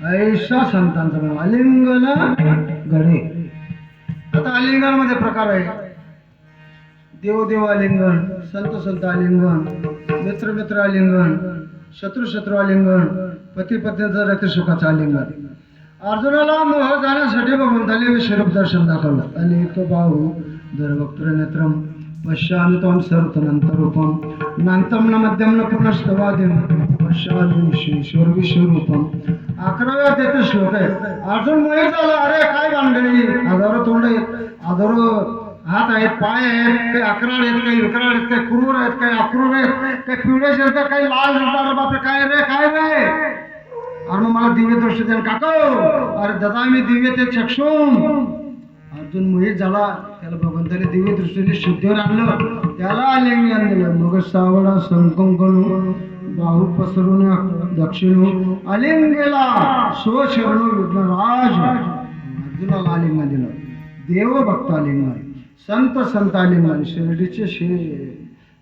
ऐशा संतांचा नाव आलिंगन गडे. आता आलिंगन मध्ये प्रकार आहे. देव आलिंगन, संत आलिंगन, मित्र आलिंगन, शत्रू आलिंगन, पती पत्नीचं रती सुखाचं आलिंगन. अर्जुनाला मोह जाण्यासाठी भगवंताने विश्वरूप दर्शन दाखवलं. आणि तो बाहू दरवक्त्र नेत्रम पश्यामि त्वं सर्वतनंतरूपम नांतम न मध्यम न पुनस्तवादिम पश्यामि विश्वरूपम. 11व्या तेथे श्लोक आहे. अर्जुन मोहित झाला. अरे काय भानगडी, हजारो तोंड आहेत, हजारो हात आहेत, पाय आहेत, काही अकराळ आहेत, काही विकराळ आहेत, काही क्रूर आहेत, काही अक्रूर आहेत, काही पिवळे शिरतात, काही लाल शिरतात. बापरे काय रे अरे मग मला दिव्य दृष्टी द्या काका. अरे दादा मी दिव्य ते चक्षुम. अर्जुन मोहित झाला. त्याला भगवंताने दिव्य दृष्टीने शुद्धीवर आणलं. त्याला आलिंगन दिलं. मग सावडा संकंकणू बाहू पसरून दक्षिण आलिंगेला सो शरणू विघ्नराज. अर्जुनाला आलिंगन दिलं. देव भक्त आलिंगन, संत आलिंगन, शिर्डीचे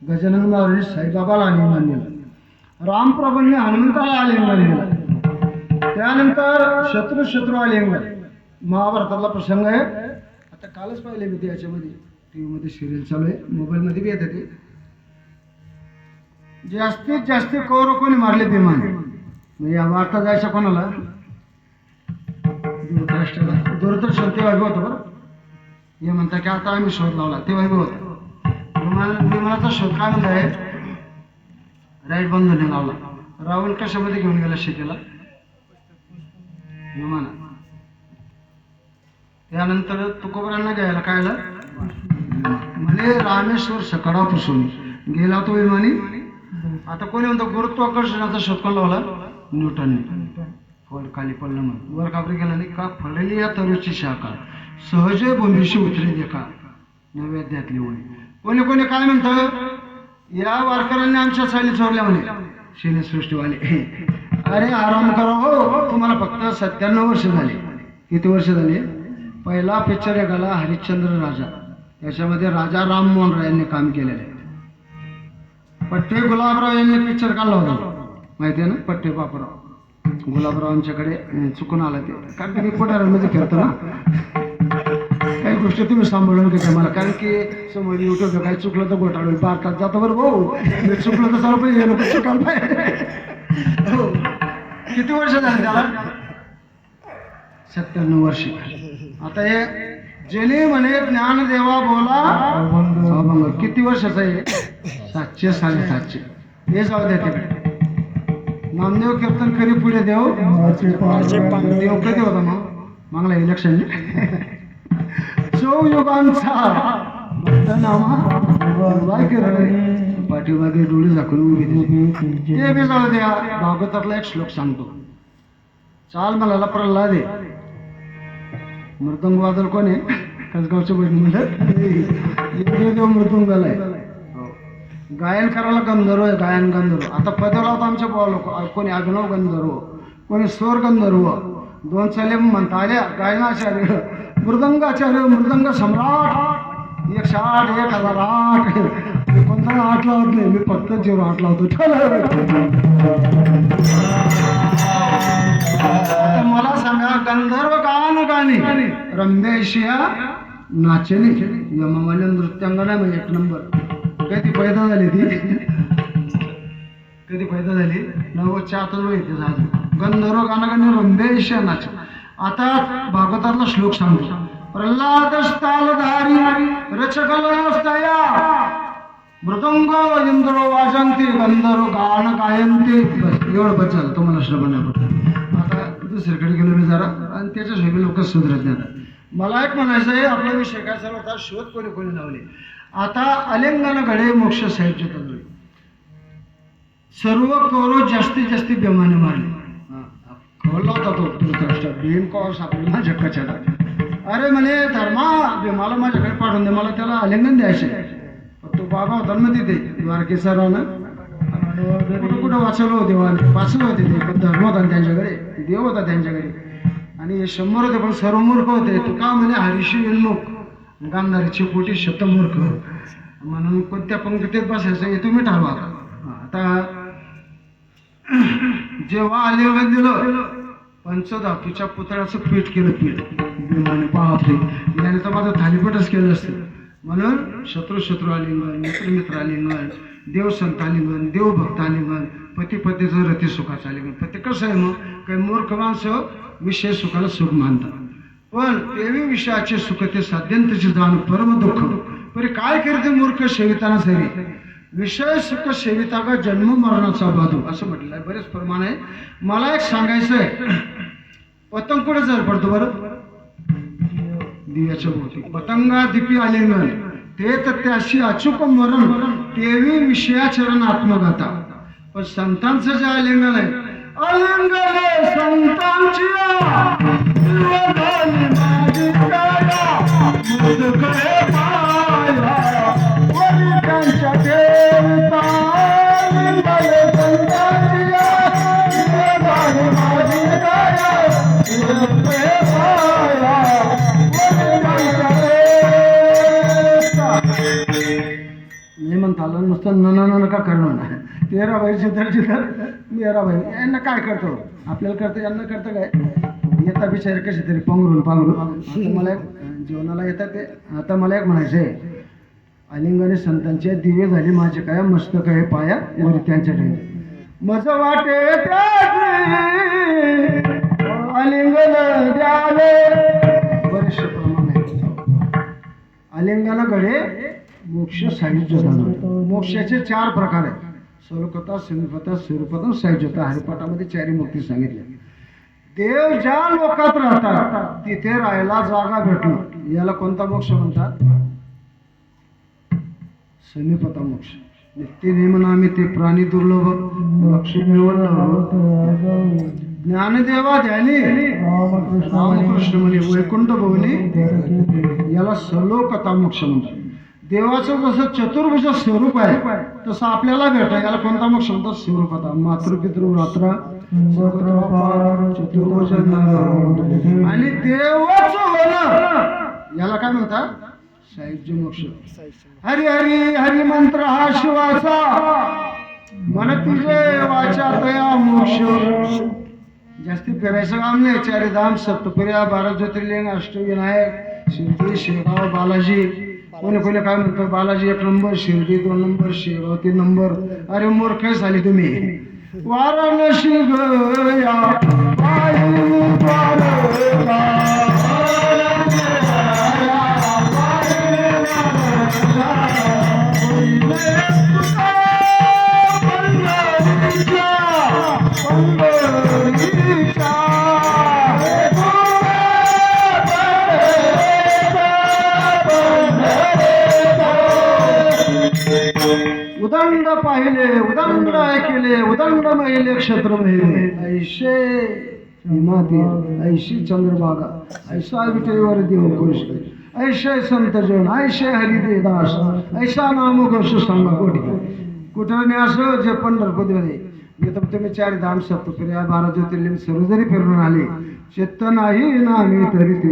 गजानन महाराज साईबाबाला आलिंगन दिलं. रामप्रभूंनी हनुमंताला आलिंगन दिलं. त्यानंतर शत्रू आलिंगन. महाभारतातला प्रसंग आहे. आता कालच पाहिले मी ते याच्यामध्ये टीव्ही मध्ये सिरियल चालू आहे, मोबाईल मध्ये बी येते. ते जास्तीत जास्त कौरव कोणी मारले भीमान. म्हणजे या वार्ता जायचं कोणाला, दूरदर्शन ते वैभव होतं बरं. हे म्हणतात की आता आम्ही शोध लावला, ते वैभव होतं. विमानाचा शोध काय म्हणत आहे, राईट बंधूने लावला. राहुल कशामध्ये घेऊन गेला शेतीला, विमाना. त्यानंतर तुकोबरांना घ्यायला कायला म्हणजे रामेश्वर सकाळापासून गेला तो विमानी. आता कोणी म्हणतो गुरुत्वाकर्षणाचा शोध कोण लावला, न्यूटनने. फळ खाली पडलं म्हणून वर कापरी गेला नाही का, फळलेली या तरुची शाखा सहजे भूमीशी उतरे देखा नैवेद्यातली ओळी. कोणी काय म्हणतं, या वारकऱ्यांनी आमच्या साली चोरल्या म्हणे शिलेसृष्टीवाले. अरे आराम करा हो, तुम्हाला फक्त 97 वर्ष झाले. किती वर्ष झाले. पहिला पिक्चर एकाला हरिश्चंद्र राजा, त्याच्यामध्ये राजा राममोहन राय यांनी काम केलेलं आहे. पट्टे गुलाबराव यांनी पिक्चर काढला होता माहिती आहे ना, पट्टे बापराव. गुलाबरावांच्याकडे चुकून आला ते, कारण मी पुढाऱ्यांमध्ये फिरतो ना. काही गोष्ट तुम्ही सांभाळून घेता मला, कारण की समोर युट्यूब काही चुकलं तर घोटाळू भारतात जातं बरं भाऊ, मी चुकलं तर सर्व हे लोक चुकायला पाहिजे. हो. किती वर्ष झाली त्याला? 97 वर्ष. आता हे जेने म्हणे ज्ञानदेवा बोला अभंग, किती वर्षाचा आहे? 700 750. हे जाऊ द्या तिकडे. नामदेव कीर्तन करी पुढे देव देव कधी होता मग मागला इलेक्शन चौयुगांचा पाठीमागे डोळे झाकून उभी दिली. ते बी जाऊ द्या. भागवतातला एक श्लोक सांगतो. चाल मला प्रल्हाद दे. मृदंग वादळ कोण आहे? कसगावचं बहीण म्हणलं देव मृदुंगाला आहे. गायन करायला गंधर्व आहे, गायन गंधर्व. आता पदाला होता आमच्या भावा लोक, कोणी अभिनव गंधर्व, कोणी स्वर गंधर्व, 2 चाले म्हणता आल्या. गायनाचार्य, मृदंगाचार्य, मृदंग सम्राट 108 1008. कोणता 8 लावत नाही, मी फक्त 08 लावतो. मला सांगा, गंधर्व गान गाणी रंभेशिया नाचणी यमामान्य नृत्यांगना म्हणजे 1 नंबर. कधी पैदा झाली ती? कधी पैदा झाली? 90च्या आतच माहिती झालं. गंधर्व गाणगाणी रंभेशिया नाच. आता भागवतातला श्लोक सांगतो. प्रल्हाद स्थालधारी रचकलस्तया मृदंग इंद्रो वाजंती गंधर्व गान गायंती. बस एवढं बचाल तुम्हाला श्रवण. आता दुसरीकडे गेलो मी जरा, आणि त्याच्याशिवाय लोक सुधरत नाही. मला एक म्हणायचं आहे, आपला विषय काय चालू होता, शोध कोणी कोणी लावले. आता अलिंगन घडे मोक्ष साहित्य तत्व सर्व कौरव जास्तीत जास्त बेमाने मारले. कौरला होता तो धृतराष्ट्र, भीम कौर सापडला माझ्या कचाला. अरे म्हणे धर्मा भीमाला माझ्याकडे पाठवून दे, मला त्याला आलिंगन द्यायचे. तो बाबा होता ना तिथे द्वारकेचा राणा, कुठं कुठं वाचवलं होते, वाचलं होते ते, पण धर्म होता त्यांच्याकडे, देव होता त्यांच्याकडे, आणि 100 होते पण सर्व मूर्ख होते. तू का म्हणे हरीशी विनमुख गांधारीची पोटी शतमूर्ख, म्हणून कोणत्या पंक्तीत बसायचं हे तुम्ही ठरवा. आता जेव्हा आलिंगन दिलं, पंचधातूच्या पुतळ्याचं पीठ केलं. पीठ बापरे, याने तर माझं थालीपीठच केलं असतं. म्हणून शत्रू आलिंगन, मित्र आलिंगन, देव संत आलिंगन, देवभक्त आलिंगन, पती पतीचं रती सुखाचं आलिंगन. पण ते कसं आहे, मग काही मूर्ख माणसं विषय सुखाला सुख मानतात, पण तेवी विषयाचे सुख ते साध्यंतचे जाण परम दुःख. परी काय करते मूर्ख सेविताना सरी, विषय सुख सेविता का जन्म मरणाचा बाधू, असं म्हटलं आहे. बरेच प्रमाण आहे. मला एक सांगायचं आहे, पतंग कुठे जर पडतो बरं? दिव्याच्या भोवती. पतंगा दिपी आलिंगन ते तर त्याशी अचूक मरण, तेवी विषयाचरण आत्मगाता. पण संतांचं जे आलिंगन आहे, आलिंगन संतांची मी म्हणता आलं नुसतं नका करणं. 13 बाई चितर मेरा बाई यांना काय करतो, आपल्याला करतं, यांना करतं काय? येता बिचारे कसे तरी पांघरून. आता मला एक जीवनाला येतात ते. आता मला एक म्हणायचं आहे, आलिंगने संतांचे दिवे झाले माझे काय मस्तक आहे पाया वरी त्यांच्या ठेवी, मज वाटे आलिंगन द्यावे. बरेचसे प्रमाण आहे. आलिंगन घडे मोक्ष साहित्य. मोक्षाचे 4 प्रकार आहेत: स्वरूपता, समीपता, स्वरूपता, साहित्यता. हरिपाठामध्ये 4 मुक्ती सांगितल्या. देव ज्या लोकात राहतात तिथे राहायला जागा भेटणं, याला कोणता मोक्ष म्हणतात? समीपता मोक्ष. नित्य नेमनामी ते प्राणी दुर्लभ लक्ष मिळवणं. ज्ञानदेवा ध्यानी रामकृष्ण म्हणे वैकुंठ भवनी, याला सलोकता मोक्ष म्हणतात. देवाचं जसं चतुर्भुज स्वरूप आहे तसं आपल्याला भेटतं, याला कोणता मोक्ष म्हणतात? स्वरूपता. मातृपितृ रात्र चतुर्भुज आणि देवाचं होणं, याला काय म्हणतात? साहित्य मोक्ष. हरी हरी हरी मंत्र हा शिवाचा, मन तुझे वाचा तया मोक्ष. जास्ती फिरायचं काम नाही. 4 धाम, सप्तपुर्या, 12 ज्योतिर्लिंग, अष्टविनायक, शिर्डी शेगाव बालाजी, कोणी कोणी काय म्हणतो Balaji 1 number, Shirdi 2 number, Shegaon 3 number. अरे मूर्ख झाली तुम्ही. वाराणसी गया उदंड पाहिले, उदंड ऐकले, उदंड महिले, क्षेत्र महिले. ऐशे माते, ऐशी चंद्रभागा, ऐसा विटेवर देवकोश, ऐशे संत जन, ऐशे हरिदेदास, ऐसा नाम गोष्ट सांगा कोटी. कुठं नाही असं जे पंढरपूरमध्ये इथं तुम्ही 4 धाम सप्तपुरी 12 ज्योतिर्लिंग सर्व जरी फिरून आले, चित्त नाही नामी तरी ते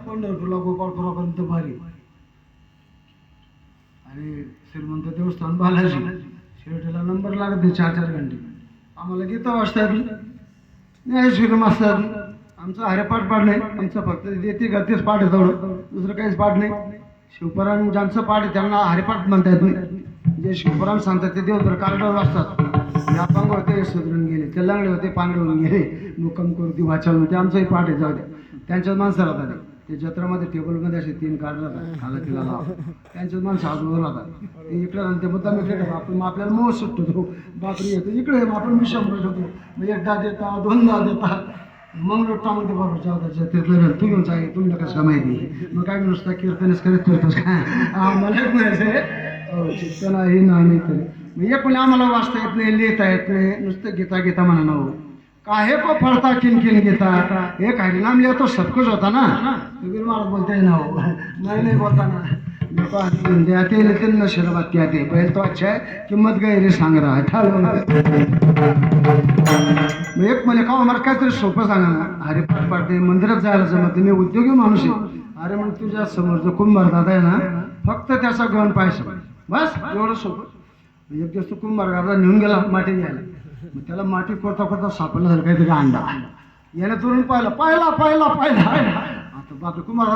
पंढरपूरला गोपाळपुरापर्यंत भारी. आणि श्रीमंत देवस्थान बालाजी शेवटीला नंबर लागत 4-4 घंटे. आम्हाला गीता वाजता नाही श्रीरम असतात. आमचं हरेपाठ पाठ नाही, आमचं फक्त देते गतीच पाठ आहे तेवढं, दुसरं काहीच पाठ नाही. शिवपुराण ज्यांचं पाठ आहे त्यांना हरिपाठ म्हणता येत नाही. जे शिवपुराण सांगतात ते देवधर कार्डावर असतात. या अपंग होते सुधरून गेले, ते लंगडे होते पांगडे होऊन गेले, मुक्कम करू वाचन होते. आमचंही पाठ आहे जाऊ द्या. त्यांच्याच माणसं राहतात ते जत्रामध्ये टेबलमध्ये असे 3 कार्ड राहतात, खाला तिला लाव त्यांच्याच माणसं आजूबाजूला राहतात. ते इकडे आणि ते मुद्दा मी ठेवतो आपण आपल्याला मोह सुटतो तो बापरी येतो इकडे आपण मी 100 ठेवतो. मग 1दा देता 2दा देता मग लोटामध्ये बरोबर जाऊ ते तू घेऊन चालेल तुम्ही कसं का माहिती. मग काय नुसतं कीर्तनच करत करतोस का मला एक म्हणायचं चित्त नाही नाही तरी मग एक कोणी आम्हाला वाचता येत नाही, लिहिता येत नाही, नुसतं गीता गीता म्हणा ना हो काहे को फळता किनकिन घेता. एक हरिनाम लिहा तो सब कुछ होता ना. कबीर महाराज बोलते ना हो नाही बोलता ना नशेरबाती आते पहले तो अच्छा है किंमत गए रे सांग रहा है ठाल. एक मला का आम्हाला काहीतरी सोपं सांगा ना. अरे पाठपाठते मंदिरात जायला जमत मी उद्योगी माणूस आहे. अरे मग तुझ्या समोर जो कुंभार दादा आहे ना फक्त त्याचा गण पाहिजे बस एवढं सोपं. एक दिवस तो कुंभार दादा नेऊन गेला माती घ्यायला. मग त्याला माती करता करता सापडला झालं काहीतरी अंडा. याने तुरून पाहिला पाहिला पाहिला पाहिला आता बाकी कुमार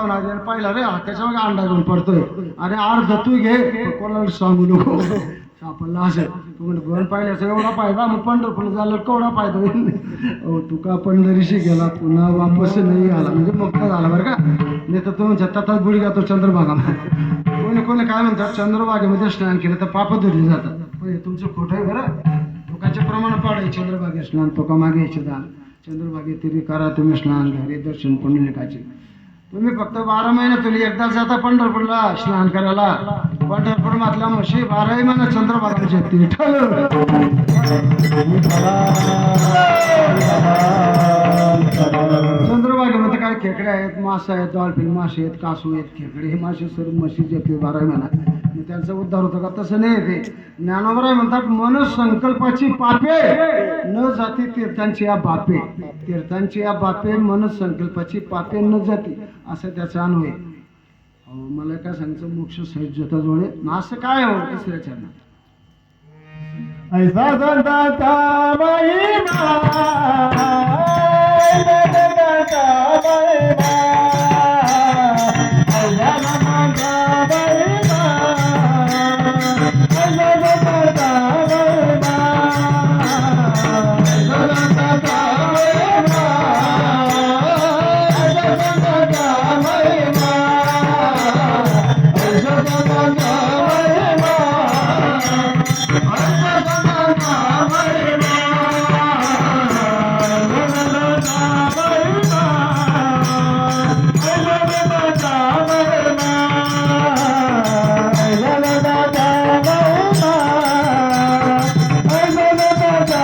पाहिला रे त्याच्या मागे अंडा घेऊन पडतोय. अरे अर्ध तू घे कोणाला सांगू नको सापडला असेल. तू म्हणजे गण पाहिल्याचा एवढा फायदा मग पंढरपूर झालं केवढा फायदा होईल. अहो तुका पंढरीशी गेला पुन्हा वापस नाही आला म्हणजे मुक्त झाला बरं का. नाही तर तो तताच बुडी जातो चंद्रभागा. कोणी काय म्हणतात चंद्रभागेमध्ये स्नान केलं तर पाप धरली जातात. पण तुमचं खोटं आहे बरं. लोकांचे प्रमाण पाडाय चंद्रभागे स्नान तो का मागे यायचे दान चंद्रभागे तरी करा तुम्ही स्नान घरी दर्शन पुंडलिकाचे. तुम्ही फक्त 12 महिन्यातून एकदा जाता पंढरपूरला स्नान करायला. पंढरपूर मातला म्हशी 12 महिना चंद्रभागाचे तीर्थल. चंद्रभागेमध्ये काय खेकडे आहेत, मासे आहेत, डॉल्फिन मासे आहेत, कासू आहेत, खेकडे हे मासे सर्व म्हशीचे येते 12 महिना. मग त्यांचा उद्धार होतो का तसं नाही. ते ज्ञानोबराय म्हणतात मनसंकल्पाची पापे न जाती तीर्थांची या बापे. तीर्थांची या बापे मनसंकल्पाची पापे न जाती असं त्याचा अन्वय. अहो मला काय सांगायचं मोक्ष सहित जोता जोडे ना असं काय हो तिसऱ्या चरणात ऐसा संतांचा महिमा जगताचा महिमा ऐसा संतांचा महिमा जगताचा महिमा जगताचा महिमा जगताचा महिमा जगताचा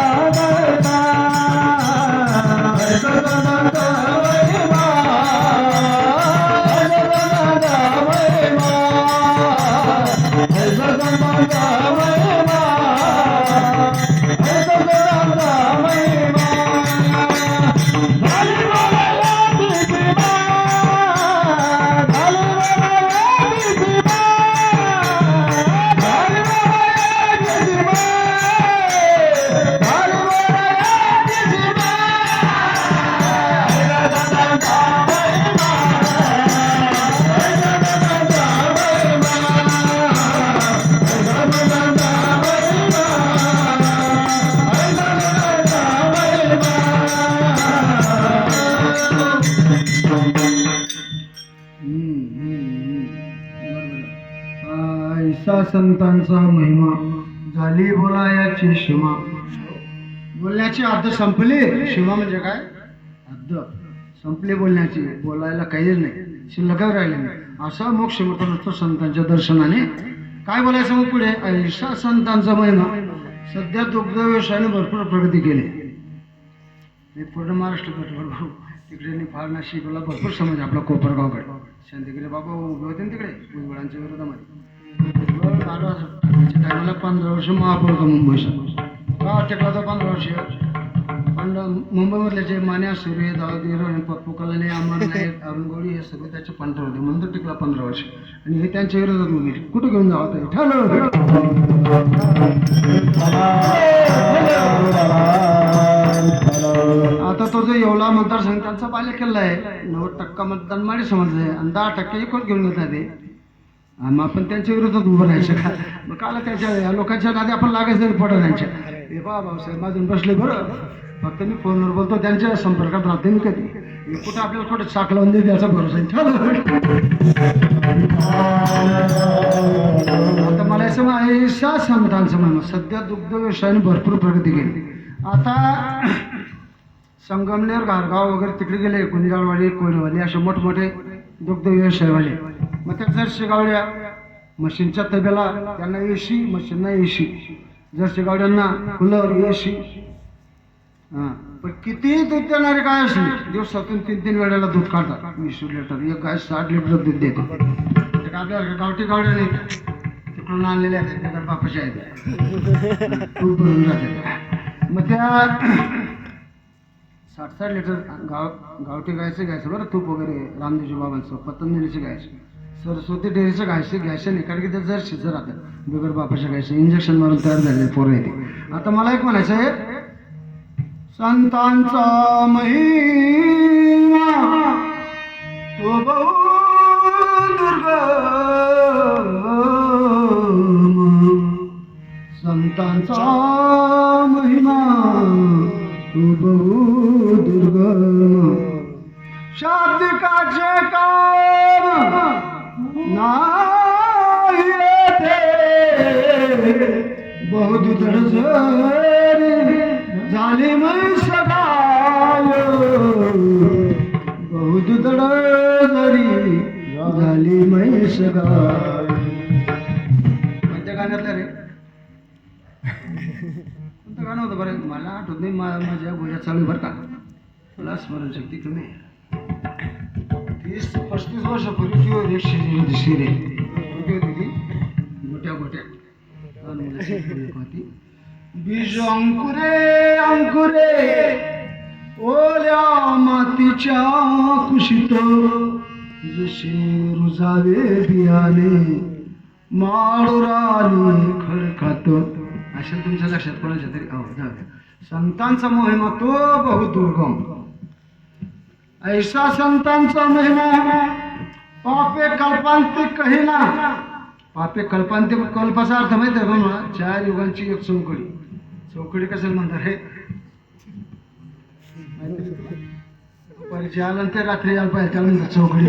ऐसा संतांचा महिमा झाली बोलायाची क्षमा बोलण्याची हद्द संपली क्षमा म्हणजे काय हद्द संपली बोलण्याची बोलायला काहीच नाही शिल्लकच राहिले नाही असा मोक्ष मिळतो नसतो संतांच्या दर्शनाने काय बोलायचं मग पुढे ऐसा संतांचा महिमा सध्या दुग्ध व्यवसायाने भरपूर प्रगती केली पूर्ण महाराष्ट्र तिकडे फार नाशिकला भरपूर समाज आपला कोपरगावकडे शांतिगिरी बाबा उभे होते ना तिकडे भुजबळांच्या विरोधामध्ये टायमाला 15 वर्ष महापौर होता मुंबईचा का टेकला होता 15 वर्ष पण मुंबईमधले जे मान्या सूर्य दाऊद पप्पू कलाने अमर नाईक अरुण गवळी हे सगळे त्याचे पंटर होते म्हणून तर टिकला 15 वर्ष आणि हे त्यांच्या विरोधात उभे कुठं घेऊन जावं आता तो जो येवला मतदारसंघ त्यांचा बाल्य किल्ला आहे 90% मतदान माडी समाज आहे आणि 10% इकडे घेऊन येतात ते मग आपण त्यांच्या विरोधात उभं राहायचं का मग काला त्याच्या लोकांच्या नादी आपण लागायचं नाही पडत त्यांच्या हे भाऊसाहेब माझून बसले बरं फक्त मी फोनवर बोलतो त्यांच्या संपर्कात राहते मी कधी कुठं आपल्याला कुठे चाक लावून देते याचा भरोसा आता मला असं ऐसा संतांचं म्हणून सध्या दुग्ध व्यवसायाने भरपूर प्रगती केली आता संगमनेर घारगाव वगैरे तिकडे गेले कुंजाळवाडी कोळीवाडी असे मोठमोठे दुग्ध व्यवसायवाले मग त्या जर्सी गावड्या मशीनच्या तब्याला त्यांना एसी मशीनना एसी जर्सी गावड्यांना कूलर एसी हां पण किती दूध देणारे काय असले दिवसातून 3 वेळेला दूध काढतात 20 लिटर एक गाय 60 लिटर दूध देते आपल्या गावठी गावड्या नाही तिकडून आणलेल्या आहेत बापाच्या आहेत तूप भरून जाते मग त्या 60 लिटर गावठी गायचं घ्यायचं बरं तूप वगैरे रामदेवजी बाबांचं पतंजलीचं घ्यायचं सरस्वती डेअरीचं घ्यायचं नाही कारण की ते जर शिजर राहतात बिगर बापाच्या घ्यायचं इंजेक्शन मारून तयार झालेले पोरं येते आता मला एक म्हणायचं आहे संतांचा महिमा तो बहु दुर्गम संतांचा महिमा तो बहु दुर्गम शाब्दिकाचे काम नाही येते बहुदुधड झाली मै सगाय बहुदुधड जरी झाली मै सगाय कोणत्या गाण्यातलं रे कोणतं गाणं होतं बरं मला आठवत नाही माझ्या गोळ्या चालू बरं का तुला स्मरणशक्ती कमी 30-35 वर्षापूर्वी ती एक शिरे कुठे होती ती गोट्या होती बीज अंकुरे अंकुरे ओल्या मातीच्या कुशीत जसे रुजावे बियाणे माळुराली खळखात. अशा तुमच्या लक्षात कोणाच्या तरी जाऊ द्या. संतांचा महिमा तो बहुदुर्गम. ऐसा संतांचा महिमा पापे कल्पांतिक कहिना. पापे कल्पांतिक कल्पाचा अर्थ माहिती आहे का मला? 4 युगांची एक चौकडी. चौकडी कशाला म्हणतात हे परिचय ते रात्री यायला पाहिजे त्याला म्हणतात चौकडी.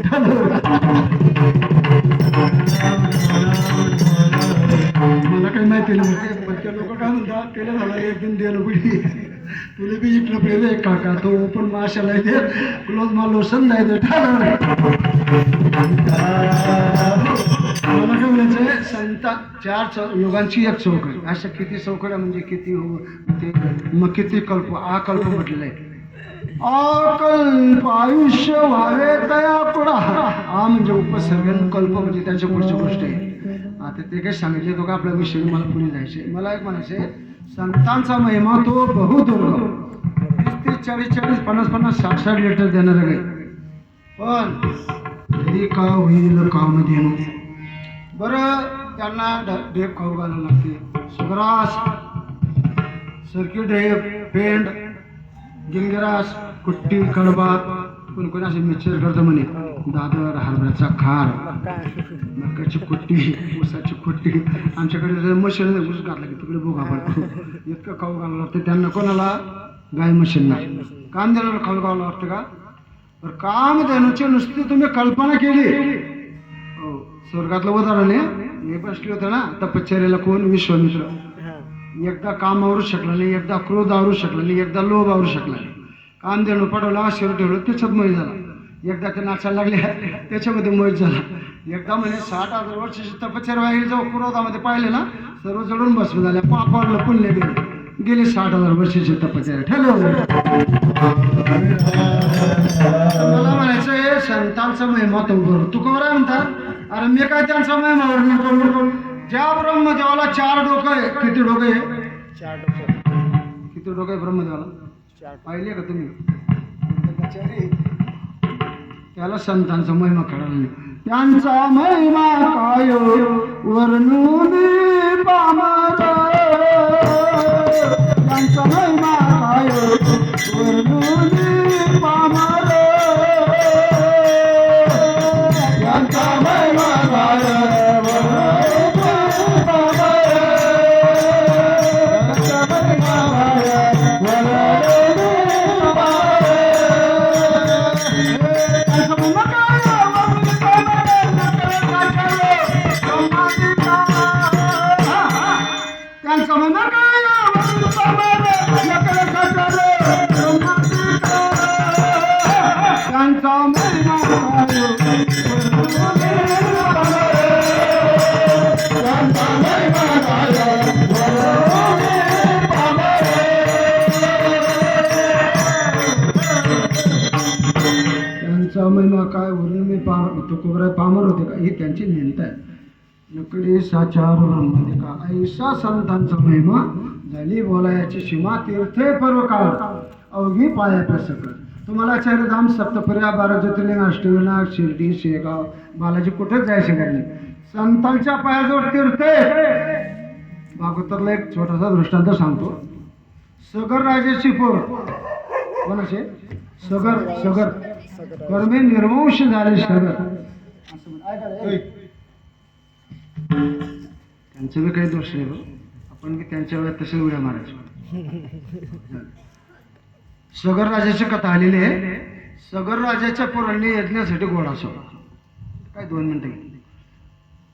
मला काही माहिती नाही पण ते लोक काय म्हणतात त्याला झाला एकदम दिलं पिढी तुला बी इकडं पिढी काका तो पण माशाला येते क्लोज मला लोसन नाही देत. मला काय म्हणायचं संता 4 युगांची एक चौकडी. अशा किती चौकड्या म्हणजे किती हो ते मग किती कल्प आकल्प म्हटलेलं आहे. अकल्प आयुष्य व्हावे तया पुढा. हा म्हणजे उपसर्ग कल्प म्हणजे त्याच्या पुढची गोष्ट आहे. आता ते काही सांगितले तो का आपल्या विषयी मला पुढे जायचे. मला एक म्हणायचे संतांचा महिमा तो बहुदुर्गम. 30 40 40 50 50 60 60 लिटर देणारं काही पण तरी का होईल काम देणं. बरं त्यांना ढेप खाऊ घालायला लागते. सुग्रास सरकी ढेप पेंड गिलगिरास कुट्टी कडबा कोणी कोणी असे मिक्सर करतं म्हणे. दादर हरभऱ्याचा खार मकाची कुट्टी ऊसाची कुट्टी. आमच्याकडे मशीन ऊस घातला की तिकडे बोगा पडतो. इतकं खाऊ घालावं लागतं त्यांना. कोणाला? गाय मशीनला. काम देणारं खाऊ घालावं लागतं का? तर काम देण्याची नुसती तुम्ही कल्पना केली. हो स्वर्गातलं उदाहरण आहे. हे बसले होते ना तपश्चर्याला कोण? विश्वामित्र. एकदा काम आवरू शकला नाही, एकदा क्रोध आवरू शकला नाही, एकदा लोभ आवरू शकला नाही. काम देणं पडवलं आश्चर्य ठेवलं त्याच्यात मय झाला. एकदा ते नाचायला लागले त्याच्यामध्ये मय झाला. एकदा म्हणे 60,000 वर्षाची तपश्चर्या व्हायला जाऊ क्रोधामध्ये पाहिले ना सर्व जडून बसले झाल्या. पाप वाढलं पुण्य गेले 60,000 वर्षाची तपश्चर्या ठेवलं. मला म्हणायचं हे संतांचा महिमा तो बरोबर. तू कवर आहे म्हणतात अरे मी काय त्यांचा महिमा वर्णन करू. ज्या ब्रह्मदेवाला 4 डोकं आहे. किती डोकं आहे? 4 डोकं. किती डोकं आहे ब्रह्मदेवाला? पाहिले का तुम्ही? त्याला संतांचा महिमा कळाला नाही. त्यांचा महिमा काय वर्णून पामर. त्यांचा महिमा काय वर्णून पामर. त्यांचा महिमा काय महिमा काय वरून मी पामर होते का ही त्यांची नेमत आहे. नकडी साचार ब्रह्मदे का ऐसा संतांचा महिमा झाली बोलायाची सीमा. तीर्थे पर्व काळ अवघी पाया सकट. तुम्हाला चारधाम सप्तपर्या 12 ज्योतिर्लिंग अष्टविनायक शिर्डी शेगाव बालाजी कुठेच जायचे नाही. संतांच्या पायाजवळ तीर्थे. भागवतातला एक छोटासा दृष्टांत सांगतो. सगर राजाची पोर कोणाचे? सगर कर्मे निर्वंश झाले सगर. त्यांचं बी काही दोष नाही. आपण बी त्यांच्या वेळेत तसे उड्या मारायचो. सगर राजाची कथा आलेली आहे. सगर राजाच्या पोरांनी यज्ञासाठी घोडा सोडला. काय 2 मिनिटं घेतली.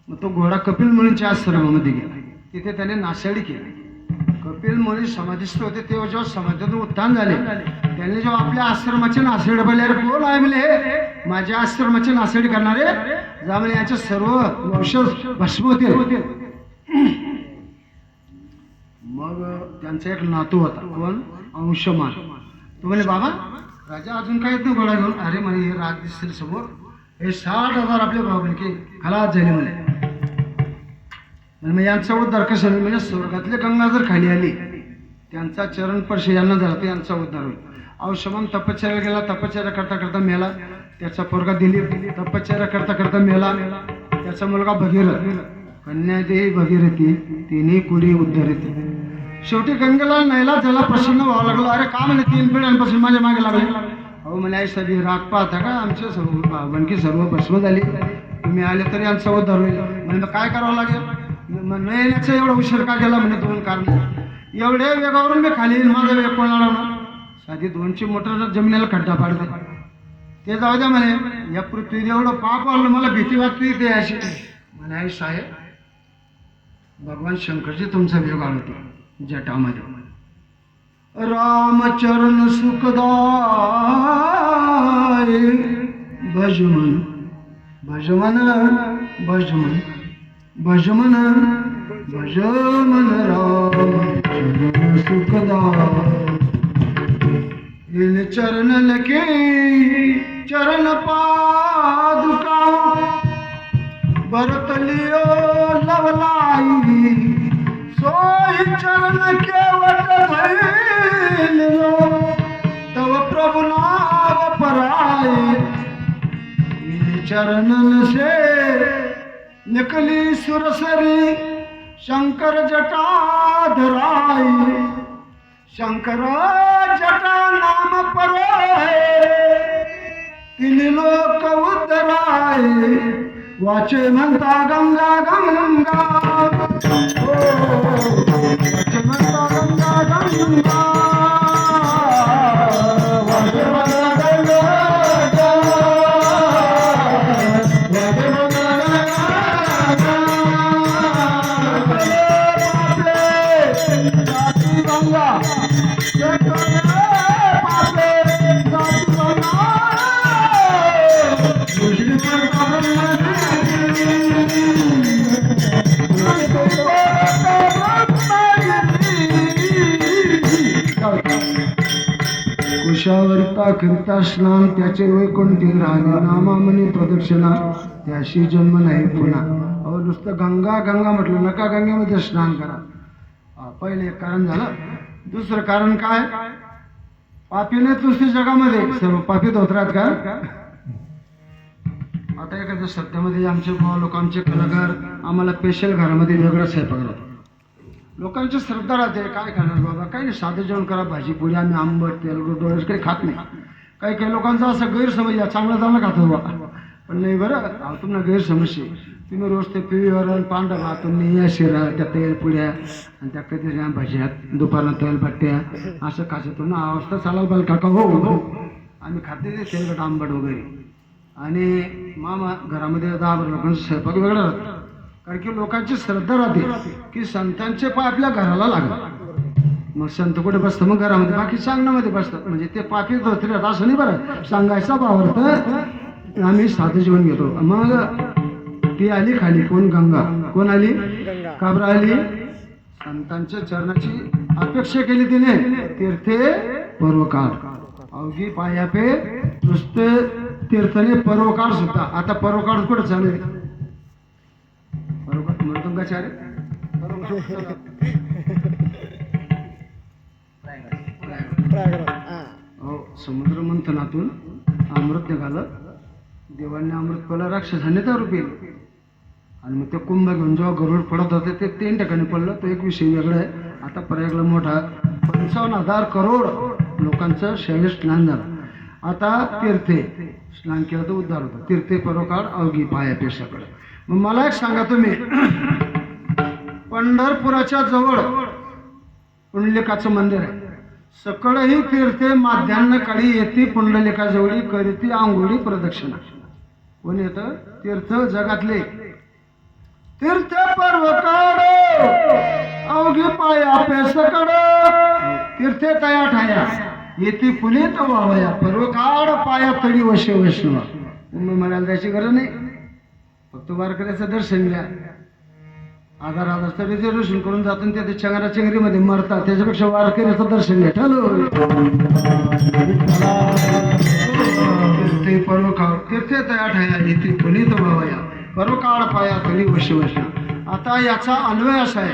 मग तो घोडा कपिल मुनीच्या आश्रमामध्ये गेला. तिथे त्याने नासाडी केली. कपिल मुनी समाधिस्थ होते. तेव्हा जेव्हा समाधीतून उत्थान झाले त्यांनी जेव्हा आपल्या आश्रमाचे नासाडी पडले. कोण आहे म्हणजे माझ्या आश्रमाचे नासाडी करणारे ज्यामुळे याचे सर्व वंशज भस्म होते. मग त्यांचा एक नातू होता. कोण? अंशमान. तो म्हणे बाबा राजा अजून काय येत नाही घोडा घेऊन. अरे म्हणे हे राज दिसतील समोर. हे 60,000 आपले भाऊ की खलास झाले म्हणे. मग यांचा उद्धार कसा होईल? म्हणजे स्वर्गातली गंगा जर खाली आली त्यांचा चरण स्पर्श यांना झाला तर यांचा उद्धार होईल. अंशमान तपश्चर्या गेला. तपश्चर्या करता करता मेला. त्याचा पोरगा दिलीप तपश्चर्या करता करता मेला. त्याचा मुलगा भगीरथ, कन्या देही भगीरथी, तिन्ही कुडी उद्धरती. शेवटी गंगेला न्यायला त्याला प्रसन्न व्हावं लागलं. अरे का म्हणे 3 पिढ्यांपासून माझ्या मागे लागले. अहो म्हणे आई सगळी राग पाहता का, आमच्या सर्व भावनकी सर्व भस्म झाली, तुम्ही आले तरी आमचा उद्धार होईल. म्हणजे मग काय करावं लागेल. न येण्याचं एवढा उशीर का केला म्हणे 2 कारण. एवढे वेगावरून मी खाली येईन, माझा वेग कोण अडवणार. साधी 2ची मोटर जमिनीला खड्डा पाडते. ते जाऊ द्या म्हणे, या पृथ्वीत एवढं पाप आलं मला भीती वाटते ते अशी. म्हणे आई साहेब भगवान शंकरजी तुमचा वेग आळवते जटामध्ये. रामचरण सुखदाय भजमन भजमन भजमन भजमन भजमन रामचरण सुखदाय. इन चरण लके चरण पादुका भरतलियो लवलाई. सोई चरण केवट भैलो तव प्रभु नाम पराय. इन चरणन से निकली सुरसरी शंकर जटा धराई. शंकर जटा नाम पराय 3 लोक उद्धराय. वाचे म्हणता गंगा गंगा वाचे म्हणता गंगा गंगा वाचे म्हणता गंगा वाचे म्हणता कुशावरता करिता स्नान त्याचे वैकुंठी राहणे. नामामनी प्रदक्षिणा त्याशी जन्म नाही पुन्हा. अहो नुसतं गंगा गंगा म्हटलं नका, गंगेमध्ये स्नान करा. पहिले एक कारण झालं. दुसरं कारण काय, पापीने नुसती जगामध्ये सर्व पापीत होत राहत का. आता एखाद्या सत्यामध्ये आमचे भाऊ लोक आमचे कलाकार आम्हाला स्पेशल घरामध्ये वेगळं स्वयंपाक राहतो. लोकांची श्रद्धा राहते, काय खाणार बाबा, काही नाही साधं जेवण करा, भाजी पोळी, आम्ही आंबट तेलगट डोळस काही खात नाही. काही काही लोकांचा असा गैरसमज आहे, चांगलं चांगलं खातो बाबा, पण नाही बरं. तुम्हाला गैरसमज आहे. तुम्ही रोज ते पिवीवर पांढरा भात, तुम्ही या शिरा, त्या तेल पुड्या आणि त्या कधी भाज्या, दुपारला तेल भट्ट्या असं खायचं. तुम्ही अवस्था चालाल पाहिजे काका. हो हो आम्ही खाते ते तेलगट आंबट वगैरे. आणि मामा घरामध्ये 10 लोकांचा स्वयंपाक वेगळा राहतो. कारण की लोकांची श्रद्धा राहते की संतांचे पाय आपल्या घराला लागतात. मग संत कुठे बसतं, मग घरामध्ये, बाकी सांगण्यामध्ये बसतात. म्हणजे ते पापी होते असं नाही बरं. सांगायचा भावार्थ आम्ही साधं जेवण घेतो. मग ती आली खाली, कोण गंगा, कोण आली, काबरा आली. संतांच्या चरणाची अपेक्षा केली तिने. तीर्थे पर्वकाळ अवघी पायापे नुसते तीर्थने पर्वकाळ सुद्धा. आता पर्वकाळ कुठं चालू आहे. पर्वकाळ मृदुंगाचार्य हो. समुद्र मंथनातून अमृत निघालं. देवांनी अमृत पडलं, राक्षसाने दारू पिली. आणि मग ते कुंभ घेऊन जेव्हा गरुड पडत होते ते 3 ठिकाणी पडलं. तो एक विषय वेगळा आहे. आता प्रयागला मोठा 55,000 करोड लोकांचं शैल स्नान झालं. आता तीर्थे स्नान केलं तर उद्धार होतं. तीर्थे पर्वकाळ अवघी पायापेक्षाकडे. मग मला एक सांगा तुम्ही, पंढरपुराच्या जवळ पुंडलिकाचं मंदिर आहे. सकळही तीर्थे माध्यान्ह काळी येते पुंडलिकाजवळी करीती आंघोळी प्रदक्षिणा. कोण येतं, तीर्थ जगातले तीर्थ पर्वकाळ अवघी पाया पेसकड. तीर्थे तया ठाया येते पुनीत व्हावया. पर्वकाळ पाया तडी वशे वैष्णवा. म्हणायला जायची गरज नाही. फक्त वारकऱ्याचं दर्शन घ्या. आधार तरी रिझर्वेशन करून जातो त्या चंगरा चेंगरीमध्ये मरतात. त्याच्यापेक्षा वारकऱ्याचं दर्शन घ्या. चलो तीर्थे पर्वकाळ तीर्थे तया ठाया येते पुनीत व्हावया. पर्वकाळ पाया तडी वशे वैष्णव. आता याचा अन्वय असा आहे,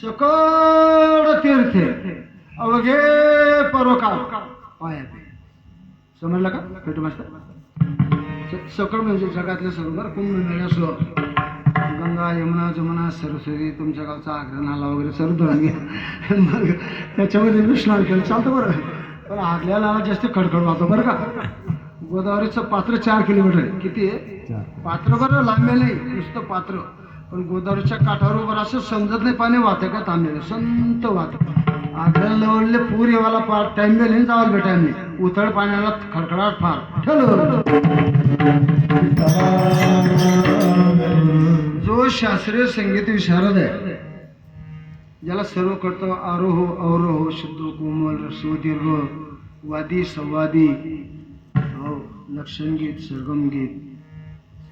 सकळ तीर्थे अवघे पर्वकाळ पाया. समजलं का पेटू मास्तर. सकळ म्हणजे जगातले सर्व बरं कुंभमेळे असो, गंगा यमुना जमुना सरस्वती तुमच्या गावचा आग्रा नाला वगैरे सर्व धरून घ्या, मग त्याच्यामध्ये मी स्नान केलं चालतं बरं. पण आगल्या नाला जास्त खडखड वाहतो बरं का. गोदावरीचं पात्र 4 किलोमीटर आहे. किती आहे पात्र? बरं लांबे नाही, नुसतं पात्र. पण गोदावरीच्या काठावर उभं असं समजत नाही पाणी वाहते का थांबलेलं, संत वाहत. आग्र्याला लवडले पूर येवाला फार टाइम नाही जावाल बे टाइम नाही, उथळ पाण्याला खडखडाट फार ठेवलं. जो शास्त्रीय संगीत विशारद आहे, ज्याला सर्व कळतं, आरोह अवरोह शुद्ध कोमल रस्व दीर्घ वादी संवादी हो लक्षणगीत सरगम गीत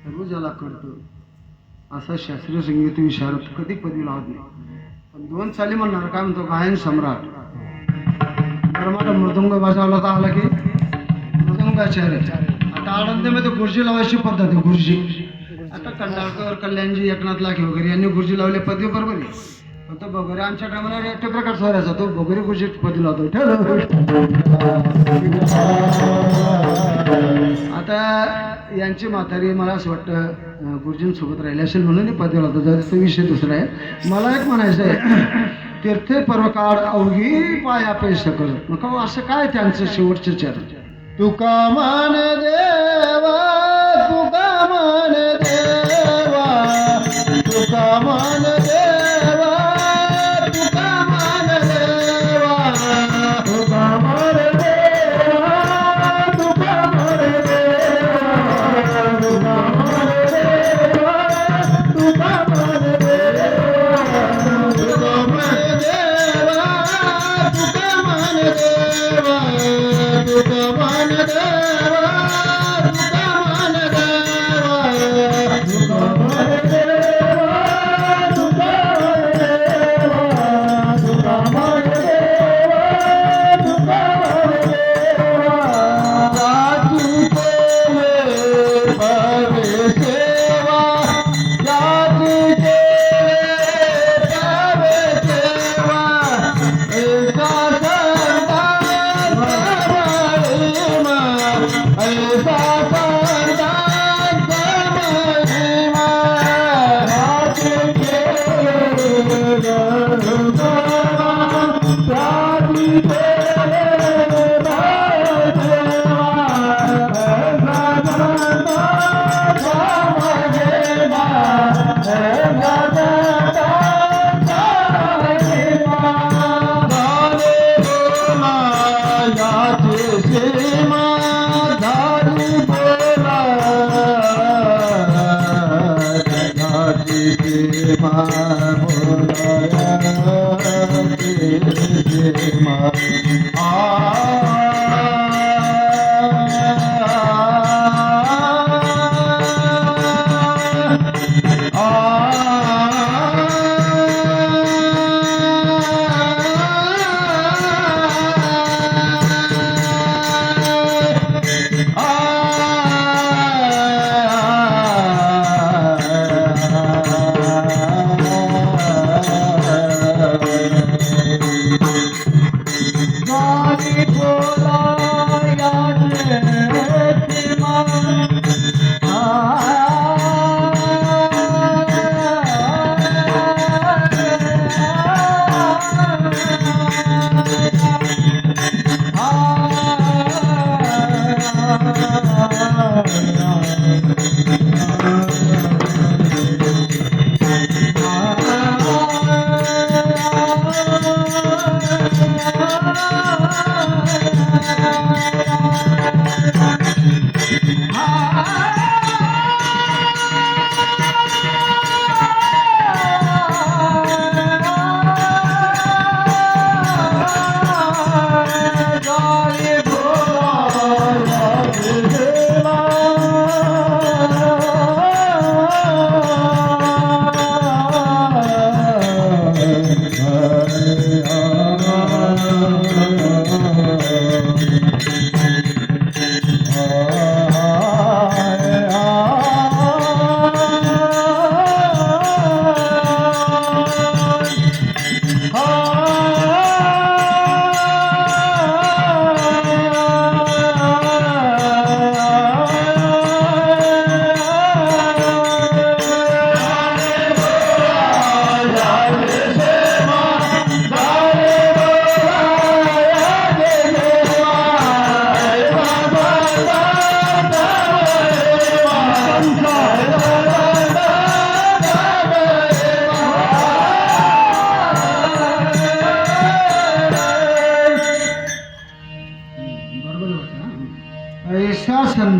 सर्व ज्याला कळतं, असा शास्त्रीय संगीत विशारद कधी पदवी लावत नाही. पण 2 चाली म्हणणार काय म्हणतो, गायन सम्राट. बरं मृदंग वाजवला तर आला की मृदंगाचार्य. आता आळंदीमध्ये गुरुजी लावायची पद्धत आहे. गुरुजी आता कंडाळकर, कल्याणजी, एकनाथ लाखे वगैरे यांनी गुरुजी लावले पदवी बरोबर आहे. पण तो बगोरे आमच्या टायमाला एकट्या प्रकारचा व्हायचा, तो बगोरे गुरुजी पदवी लावतो. आता यांची म्हातारी मला असं वाटतं गुरुजींसोबत राहिले असेल म्हणून पदवी लावतो. जर विषय दुसरा आहे. मला एक म्हणायचं आहे, तीर्थे पर्वकाळ अवघी पाया पैसे करत नका असं काय त्यांचं शेवटचं चरण. तुका मान देवा, तुका मान देवा, तुका मान देवा, तुका मान देवा, तुका मान देवा, तुका मान देवा, तुका मान देवा, तुका मान देवा, तुका मान देवा, तुका मान देवा, तुका मान देवा, तुका मान देवा, तुका मान देवा, तुका मान देवा, तुका मान देवा. जाती केले भावे सेवा, जाती केले भावे सेवा, ऐसा संतान महिमा, ऐसा संतान महिमा. जाती केले गरुडा, जाती केले भावे सेवा, ऐसा संतान महिमा, ऐसा संतान महिमा. धारे बोला याची सीमा, धारी बोला याची सीमा, बोला याची सीमा.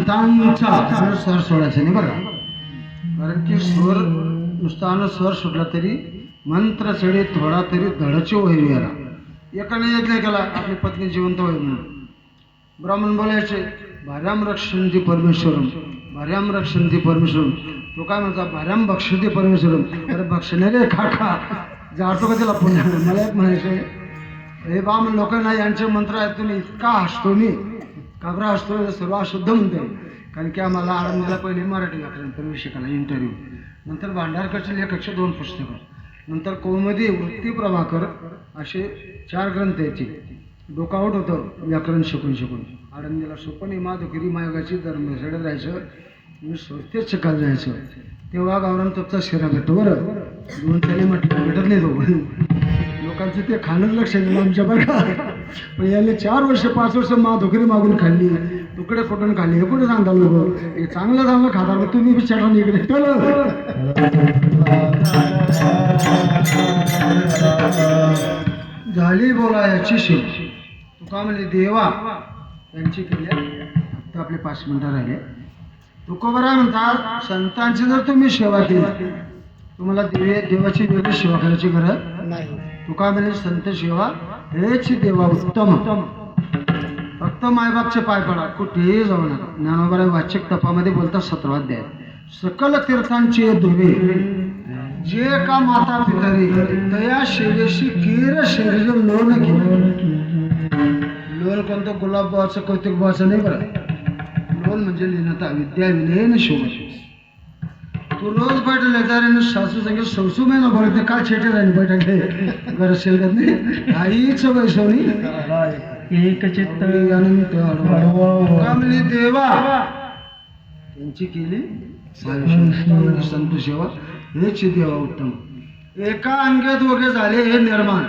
संतांचा स्वर सोडायचा नाही बरं, कारण की स्वर नुसता स्वर सुटला तरी मंत्र चढे थोडा तरी धडचे होईल याला. एकाने येत नाही केला आपली पत्नी जिवंत होईल म्हणून ब्राह्मण बोलायचे भार्याम रक्षंती परमेश्वरम, भार्याम रक्षंती परमेश्वरम. तो काय म्हणता भार्याम भक्षते परमेश्वरम. अरे भक्षणे रे खा जातो का त्याला पुन्हा. मला एक म्हणायचं हे ब्राह्मण लोक ना यांचे मंत्र आहेत तुम्ही इतका हसतो मी काबरा हसतो सर्व अशुद्ध म्हणते. कारण की आम्हाला आळंदीला पहिले मराठी व्याकरण प्रवेश शिकायला इंटरव्ह्यू, नंतर भांडारकरचे लेखकचे 2 पुस्तकं, नंतर कौमुदी वृत्ती प्रभाकर असे 4 ग्रंथ यायचे. डोकावट होतं व्याकरण शिकून आळंदीला सोपनी माधुगिरी मायोगाची धर्मशाळेत राहायचं. मी स्वस्तेच शिकायला जायचं. तेव्हा गावरान तपचा शिरा भेटतो बरं, 2 चाली म्हटलं भेटत नाही तो. लोकांचं ते खाणंच लक्ष दिलं आमच्या बघा. पण याने 4 वर्ष 5 वर्ष माधुगिरी मागून खाल्ली, तुकडे कुठून खाल्ली हे कुठे सांगता लोक. हे चांगलं खातात तुम्ही विचारा इकडे झाली बोला याची शिव. तुका म्हणजे देवा यांची केली तर आपले 5 मिनिटं राहिले. तुकोबरा म्हणतात संतांची जर तुम्ही सेवा केली तुम्हाला देवाची वेगळी सेवा करायची गरज नाही. तुका म्हणजे संत सेवा हेच देवा उत्तम. फक्त मायबापचे पाय पडा, कुठेही जाऊ नका. ज्ञानोबा वाचिक तपामध्ये बोलतात 17वा अध्याय, सकल तीर्थांचे दुवे जे का माता पितरी तया शेवेशी कीर शरीर लोन घेऊन. लोन कोणतं गुलाबबाचं कौतिकबाचं नाही बरं. लोन म्हणजे लिहिणता विद्या विनयन शोभ. तू रोज बैठक लेजाऱ्याने सासू सांगेल सौसू महिना बोलते काय छेटे राहिली बैठक घे गरज शिलगत नाही काहीच वैसवणी एक चित्त अनंत कामली देवा त्यांची केली संत सेवा हेच देवा उत्तम. एका अंगे दोघे झाले हे निर्माण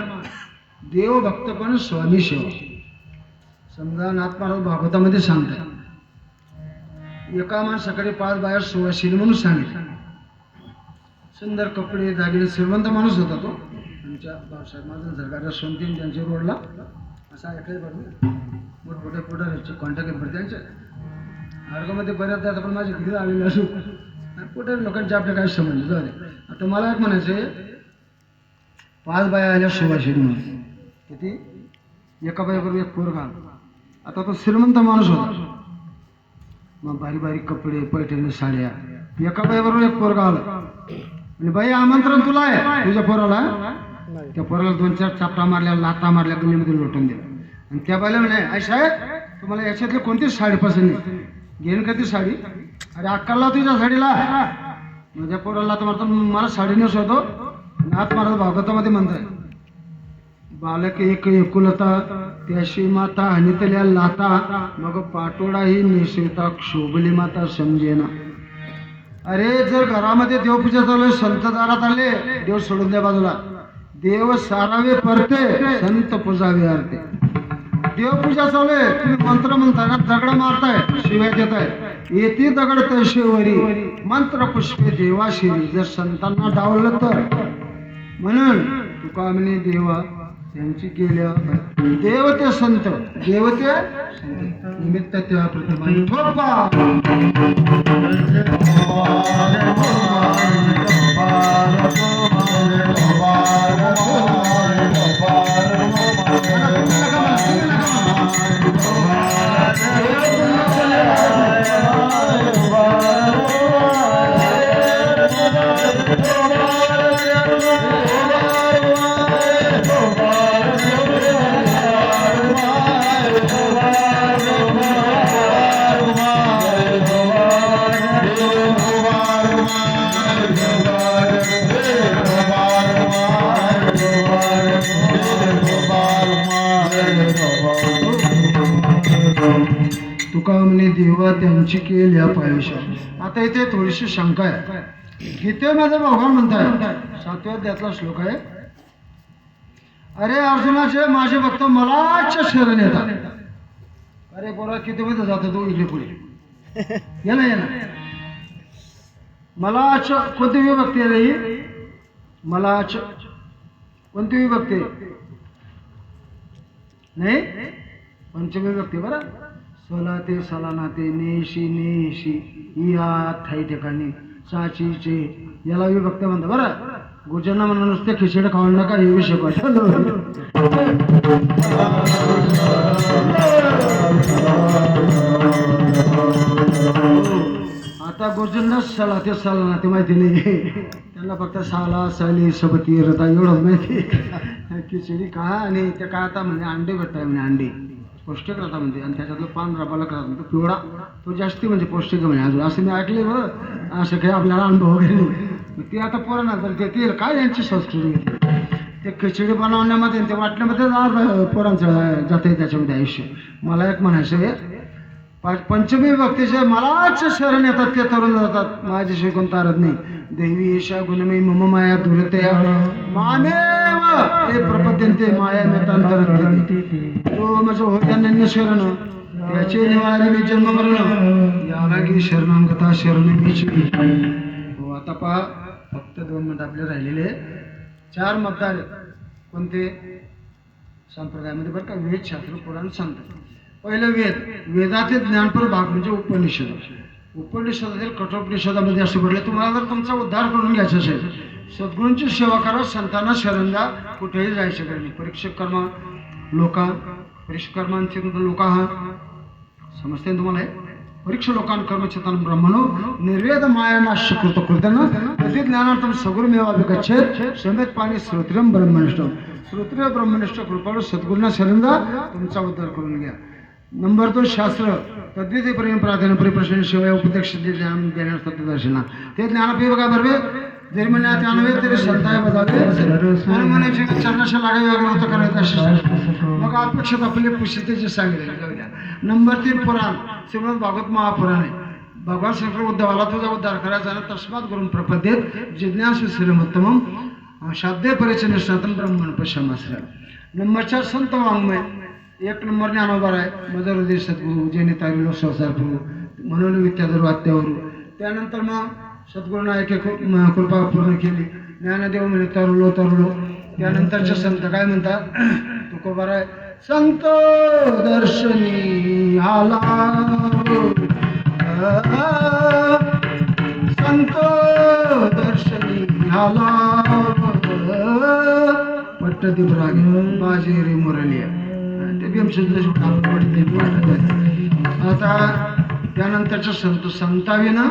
देव भक्त पण स्वामी सेवा. समजा नाथमाराज भागवतामध्ये सांगतात एका माणसाकडे 5 बाया सुवासिनी म्हणून सांगितलं. सुंदर कपडे दागिने श्रीमंत माणूस होता तो. आमच्या बाळासाहेब माझं सरकारला सोनतीन त्यांच्या रोडला असा ऐकायला बघ मोठमोठे पुढाऱ्याचे कॉन्टॅक्ट आहेत त्यांच्या मार्गामध्ये बऱ्याच जातात पण माझे घरी आलेले असू पुढे लोकांचे आपले काय संबंध जाऊ दे. आता मला एक म्हणायचे 5 बाया आल्या सुवासिनी म्हणून किती एका बायाबरोबर एक पोरगा. आता तो श्रीमंत माणूस होता मग बारीक बारीक कपडे पैठणी साड्या. एका बाईबरोबर एक पोरगा आला आणि बाई आमंत्रण तुला आहे तुझ्या पोराला. त्या पोराला 2-4 चापटा मारल्या लाता मारल्या गल्लीमध्ये लोटून दिला आणि त्या बाईला म्हणे आई साहेब तुम्हाला याच्यातली कोणतीच साडी पसंत नाही घेईन का ती साडी. अरे अक्कलला तुझ्या साडीला. माझ्या पोराला तर म्हणतो मला साडी नेसवतो. नाथ महाराज भागवतामध्ये म्हणताय बालक एक एकुलता त्याशी माता हनितल्या लाता मग पाटोडा ही निशिता क्षोभली माता समजेना. अरे जर घरामध्ये देवपूजा चालू आहे संत दारात आले देव सोडून द्या बाजूला. देव सारावे परते संत पूजावे आरते. देवपूजा चालू आहे तुम्ही मंत्र म्हणताय ना दगड मारताय शिव्या देताय येते दगड तैशेवरी मंत्र पुष्पे देवाशिरी. जर संतांना डावलं तर म्हणून तुका म्हणे देवा त्यांची केल्या देवते संत देवते निमित्त त्या प्रतिमा तुका म्हणे देवा त्यांची केल्या पाहिजे. आता इथे थोडीशी शंका आहे. गीतेमध्ये भगवान म्हणताय 7व्या अध्यायातला श्लोक आहे अरे अर्जुनाचे माझे भक्त मलाच शरण येतात. अरे बोला किती मध्ये जातो तो इकडे पुढे ये ना मलाच कोणती विभक्ती आहे रे मलाच कोणती विभक्ती नाही पंचमी विभक्ती बरं. सोला ते सलाना ते नेशी नेशी या थाई ठिकाणी चाचीचे याला विभक्त म्हणतात बरं. गुजरांना म्हणा नुसते खिचडी खाऊ नका हे विषय आता गुजरांना सला ते सलाना ते माहिती नाही. त्यांना फक्त साला साली सबती रता एवढं माहिती. खिचडी का आणि ते काय आता म्हणजे अंडे भेटतात म्हणजे अंडे पौष्टिक राहता म्हणजे आणि त्याच्यातलं पांढरा बालक राहतो तो पिवळा तो जास्ती म्हणजे पौष्टिक म्हणजे अजून असं मी ऐकले बरं. असं काही आपल्याला अनुभव वगैरे नाही. ते आता पोरांना तर ते काय यांची संस्कृती ते खिचडी बनवण्यामध्ये ते वाटण्यामध्ये पोरांचं जाते त्याच्यामध्ये आयुष्य. मला एक म्हणायचं आहे पंचमी भक्तीचे मलाच शरण येतात ते तरुण जातात माझ्याशिवाय कोण तारत नाही. देवी ईशा गुणमयी मम माया दुरते मामेव हे प्रपद्यंते माया मेतांतरते तो माझं होत्या शरण त्याचे निवारे मी जन्म मरण यालागी शरणांगता शरण मीची. हो आता पहा फक्त 2 मिनिट आपले राहिलेले 4 मतदार कोणते संप्रदायामध्ये बरं का वेद शास्त्र पुराण सांगतात. पहिलं वेदातील ज्ञानपर भाग म्हणजे उपनिषद. उपनिषदातील कठोपनिषदामध्ये असे म्हटले तुम्हाला जर तुमचा उद्धार करून घ्यायचा असेल सद्गुरूंची सेवा करा संतांना शरण द्या कुठेही जायचं नाही. परीक्षक कर्मा लोका परीक्षक कर्मांचे लोका हा समजते तुम्हाला परीक्ष लोकांना कर्मचेतन ब्रह्मणो निर्वेद मायानाश्य कृत कृत्यानं प्रति ज्ञानार्थम सगुरुमेवा विगच्छेत समेत पाणी श्रोत्रियम ब्रह्मनिष्ठ श्रोत्रिय ब्रह्मनिष्ठ कृपाळू सद्गुरूंना शरण द्या तुमचा उद्धार करून घ्या. नंबर 2 शास्त्र तद्विती प्रेम प्राधान्य परिप्रश्न शिवाय उपदेश ज्ञान देण्यास तत्वदर्शना ते ज्ञानपी बघा बरवे जरी म्हणण्यात आणवे तरी संताय बजावे म्हणायचे चरणाशा लागावी वगैरे होतं करायचं असे मग अपेक्षित आपले पुष्टीचे सांगितले जाऊ द्या. नंबर 3 पुराण श्रीमद भागवत महापुराण आहे. भगवान श्रीकृष्ण उद्धवाला तुझा उद्धार करायचा ना तस्मात करून प्रपद्येत जिज्ञासु श्रीमोत्तमम शाब्दे परिचय निष्णातम ब्रह्मण पश्चिमाश्रय. नंबर 4 संत वाङ्मय 1 नंबर ज्ञानोबा आहे मदर हृदय सद्गुरू जैने तारिलो संसार गुरु म्हणून विद्याधरू आत्यावरू. त्यानंतर मग सद्गुरूंना एक कृपा पूर्ण केली ज्ञानदेव म्हणे तरलो तरलो. त्यानंतरचे संत काय म्हणतात तुकोबार आहे संत दर्शनी आला संत दर्शनी आला पट्टदीप रागे माझे रे मुरली. आता त्यानंतरच्या संत संताविना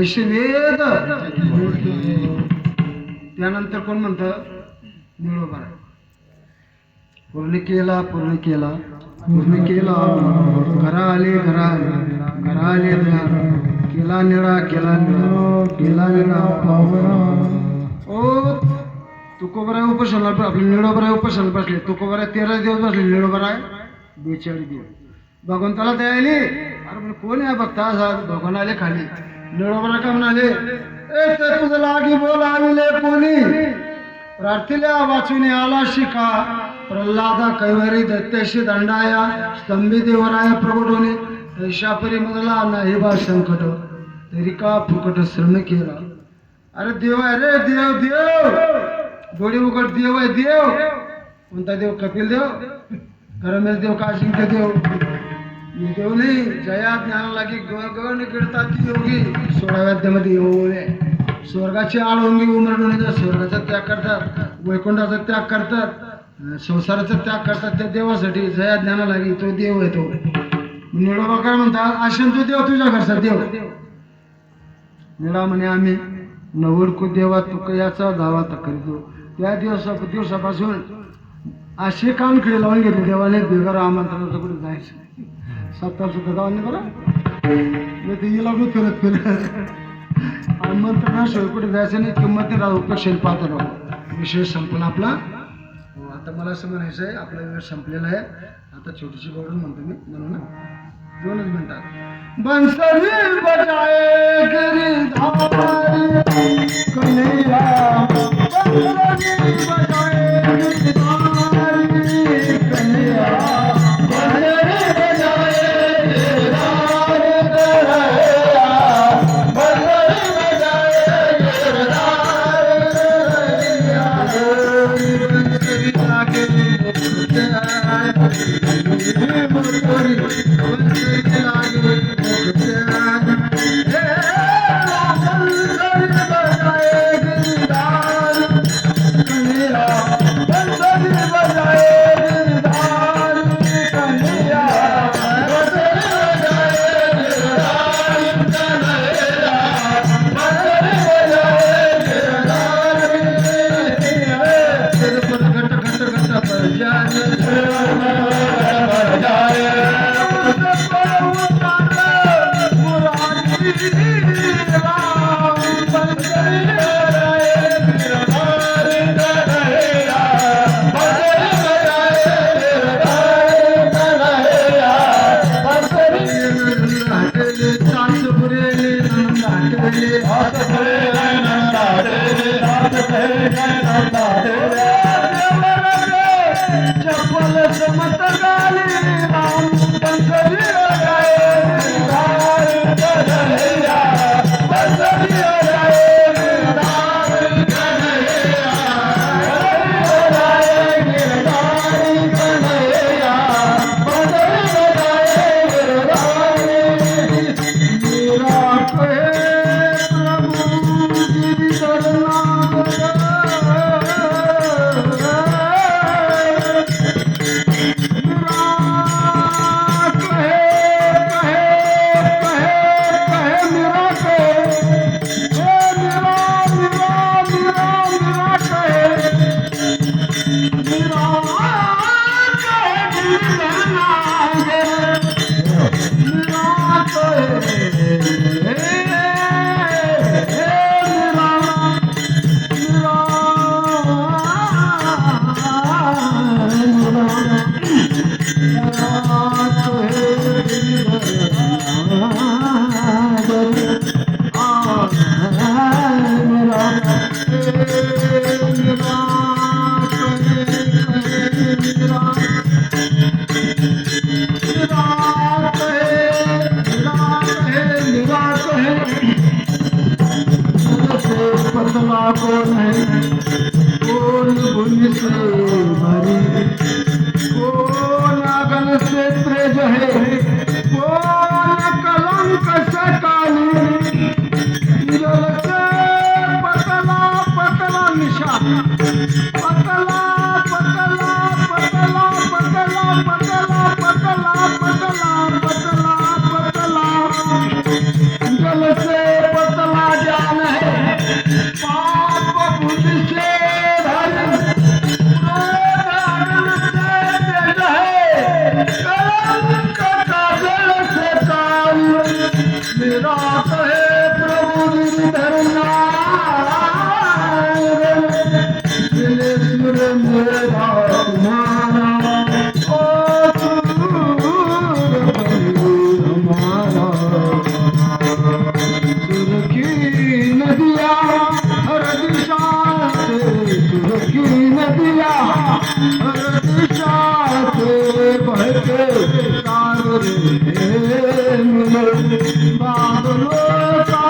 ऐसे वेद. त्यानंतर कोण म्हणतं निळोबा पूर्ण केला पूर्ण केला पूर्ण केला घरा आले घरा आले केला निळा केला निळा केला निळा ओ तुकोबराय उपासनाला आपले निळोबराय उपासनाला बसले. तुकोबराय 13 दिवस बसले निळोबराय 42 दिवस. भगवंताला ते आले अरे म्हणजे कोण आहे बघता भगवान आले खाली. निळोबराय काय म्हणाले ए ते तुझं लागी बोलाविले कोणी प्रार्थिल्या वाचून आला शिका प्रल्हादा कैवरी दैत्याशी दंडाया स्तंभी देवराया प्रगटवणे तैशापरी मधला नाही बा संकट तरी का फुकट श्रम केला. अरे देव आहे रे देव देव डोळे उघड देव आहे देव. कोणता देव कपिल देव रमेश देव का अजिंक्य देव देव नाही जया ज्ञान लागे गण गिळतात योगी 16व्या अध्यायामध्ये ओळे स्वर्गाची आळवंगी उमरडवण्याचा स्वर्गाचा त्याग करतात वैकुंठाचा त्याग करतात संसाराचा त्याग करतात त्या देवासाठी जया ज्ञान लागे तो देव आहे तो. निळोबा काय म्हणतात आशन तू देव तुझ्या घरचा देव. निळा म्हणे आम्ही नवडकू देवा तुकयाचा दावा करीतो. त्या दिवसापासून असे कानखडे लावून घेतले देवाने बेगर आमंत्रणाचं कुठे जायचं 70 सुद्धा गावाने बरं मी ते येला फिरत फिरत आमंत्रणाशिवाय कुठे जायचं नाही. किंमत नाही राहू उपेक्षेने पाहतो राहू. विषय संपला आपला. आता मला असं म्हणायचं आहे आपला वेळ संपलेला आहे. आता छोटीशी गौरव म्हणतो मी म्हणून 2 मिनिटात बंसरी बजाए गिरधारी कन्हैया बंसरी बजाए गिरधारी कन्हैया बंसरी बजाए गिरधारी कन्हैया बंसरी बजाए गिरधारी कन्हैया बंसरी लागे भरी कोण अगन से त्रेज है कोण कलंक सकाली जल से पतला पतला निशा पतला पतला पतला पतला पतला पतला पतला पतला पतला जल से पतला जान है पाप बुझ से धन अगन से तेज है कलंक का जल से काल मेरा कहे प्रभु गिरधर नारायण दिलेश्वर मेरा तुम्हारा ओ सूर हमारा सुर की नदिया हर दिशा से सुर की नदिया हर दिशा से बह के सारे मिले बादलों का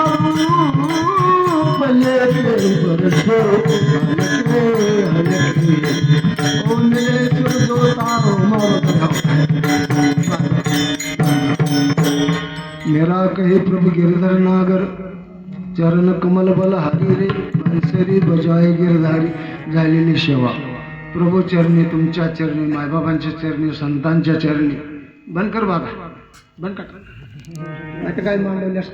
रूप लेके बरसो हलके हलके ओ नीलेश्वर दो तारों मेरा कहे प्रभु गिरधर नागर चरण कमल बल हरी रे बंसरी बजाय गिरधारी झालेली सेवा प्रभू चरणी तुमच्या चरणी मायबाबांच्या चरणी संतांच्या चरणी बंद कर बाबा बंद कर आता काय मांडवल्यास का